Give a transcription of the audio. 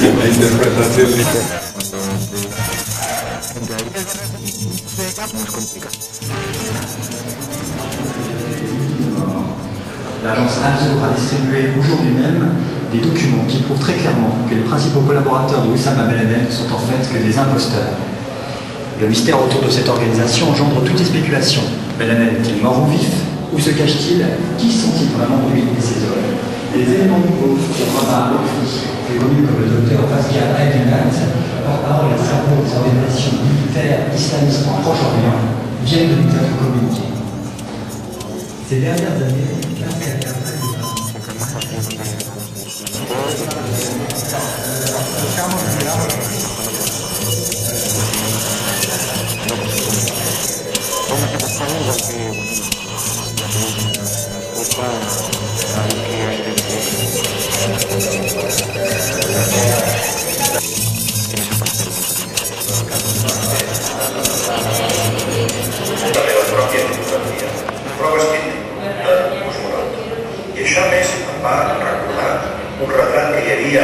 La interpretación literal. L'agence Alzour a distribué aujourd'hui même des documents qui prouvent très clairement que les principaux collaborateurs de Oussama Ben Laden sont en fait que des imposteurs. Le mystère autour de cette organisation engendre toutes les spéculations. Ben Laden est-il mort ou vif? Où se cache-t-il? Qui sont-ils vraiment lui et ses hommes? Les éléments nouveaux que Omar Lofri, plus connu comme le docteur Pascal Aydenat, porte-parole et cerveau des organisations militaires islamistes en Proche-Orient, viennent de nous être communiqués. Ces dernières années, I això més em va recordar un retrat que hi havia